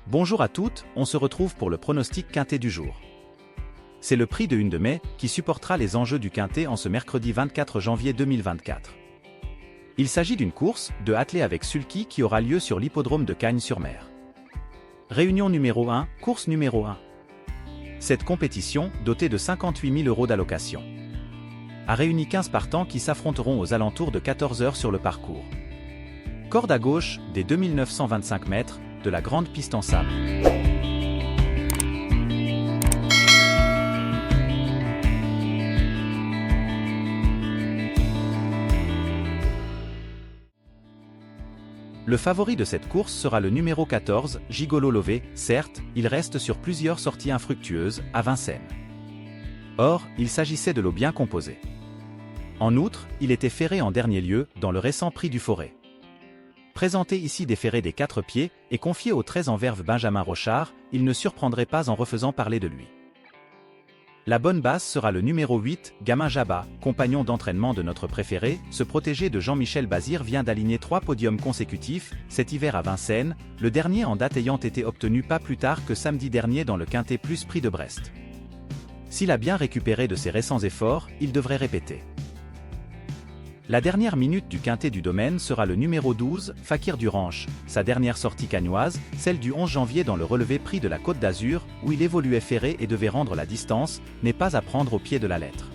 Bonjour à toutes, on se retrouve pour le pronostic quintet du jour. C'est le prix de 1 de mai qui supportera les enjeux du quintet en ce mercredi 24 janvier 2024. Il s'agit d'une course de attelée avec sulky qui aura lieu sur l'hippodrome de Cagnes-sur-Mer. Réunion numéro 1, course numéro 1. Cette compétition, dotée de 58 000 € d'allocation, a réuni 15 partants qui s'affronteront aux alentours de 14 h sur le parcours. Corde à gauche, des 2925 mètres, de la grande piste en sable. Le favori de cette course sera le numéro 14, Gigolo Lové. Certes, il reste sur plusieurs sorties infructueuses, à Vincennes. Or, il s'agissait de l'eau bien composée. En outre, il était ferré en dernier lieu, dans le récent prix du Forêt. Présenté ici déferré des 4 pieds, et confié au 13 en verve Benjamin Rochard, il ne surprendrait pas en refaisant parler de lui. La bonne basse sera le numéro 8, Gamin Jabba, compagnon d'entraînement de notre préféré. Ce protégé de Jean-Michel Bazir vient d'aligner 3 podiums consécutifs, cet hiver à Vincennes, le dernier en date ayant été obtenu pas plus tard que samedi dernier dans le Quintet Plus Prix de Brest. S'il a bien récupéré de ses récents efforts, il devrait répéter. La dernière minute du quintet du domaine sera le numéro 12, Fakir du Ranch, sa dernière sortie cagnoise, celle du 11 janvier dans le relevé prix de la Côte d'Azur, où il évoluait ferré et devait rendre la distance, n'est pas à prendre au pied de la lettre.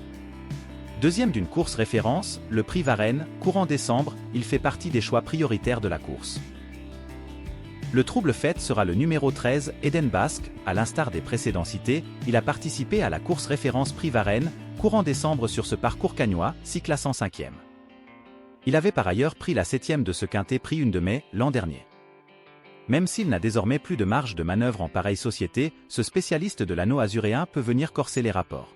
Deuxième d'une course référence, le prix Varennes, courant décembre, il fait partie des choix prioritaires de la course. Le trouble fête sera le numéro 13, Eden Basque, à l'instar des précédents cités, il a participé à la course référence prix Varennes, courant décembre sur ce parcours cagnois, 6 classant 5e. Il avait par ailleurs pris la 7e de ce quintet prix 1 de mai, l'an dernier. Même s'il n'a désormais plus de marge de manœuvre en pareille société, ce spécialiste de l'anneau azuréen peut venir corser les rapports.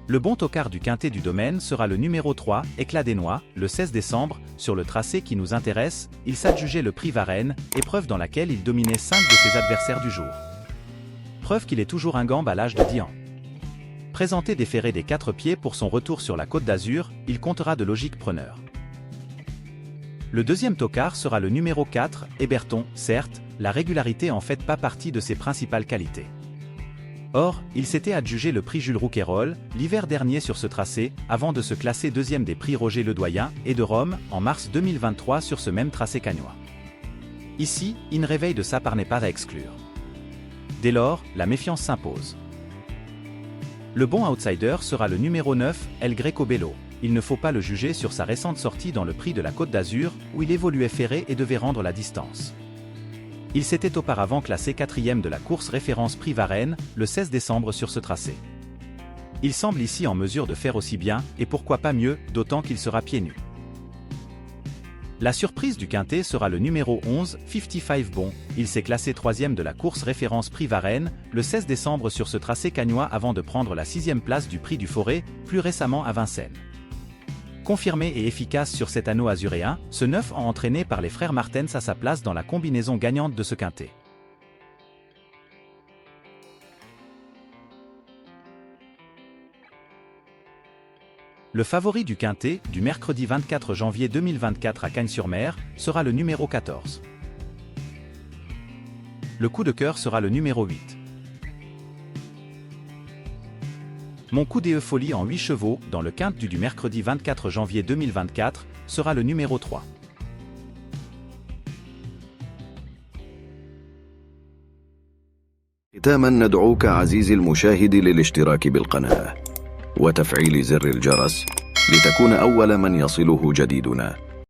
Le bon tocard du quintet du domaine sera le numéro 3, Éclat des Noix, le 16 décembre, sur le tracé qui nous intéresse, il s'adjugeait le prix Varennes, épreuve dans laquelle il dominait 5 de ses adversaires du jour. Preuve qu'il est toujours un gambe à l'âge de 10 ans. Présenté déferré des 4 pieds pour son retour sur la Côte d'Azur, il comptera de logiques preneurs. Le deuxième tocard sera le numéro 4, Héberton. Certes, la régularité en fait pas partie de ses principales qualités. Or, il s'était adjugé le prix Jules Rouquayrol, l'hiver dernier sur ce tracé, avant de se classer deuxième des prix Roger Ledoyen et de Rome, en mars 2023 sur ce même tracé cagnois. Ici, une réveil de sa part n'est pas à exclure. Dès lors, la méfiance s'impose. Le bon outsider sera le numéro 9, El Greco Bello. Il ne faut pas le juger sur sa récente sortie dans le prix de la Côte d'Azur, où il évoluait ferré et devait rendre la distance. Il s'était auparavant classé 4e de la course référence prix Varennes, le 16 décembre sur ce tracé. Il semble ici en mesure de faire aussi bien, et pourquoi pas mieux, d'autant qu'il sera pieds nus. La surprise du quintet sera le numéro 11, 55 Bon. Il s'est classé 3e de la course référence prix Varennes, le 16 décembre sur ce tracé cagnois avant de prendre la 6e place du prix du Forêt, plus récemment à Vincennes. Confirmé et efficace sur cet anneau azuréen, ce 9 ans entraîné par les frères Martens a sa place dans la combinaison gagnante de ce quintet. Le favori du quintet, du mercredi 24 janvier 2024 à Cagnes-sur-Mer, sera le numéro 14. Le coup de cœur sera le numéro 8. Mon coup d'e folie en 8 chevaux, dans le quintet du mercredi 24 janvier 2024, sera le numéro 3. ختاما ندعوك عزيزي المشاهد للاشتراك بالقناة وتفعيل زر الجرس لتكون أول من يصله جديدنا.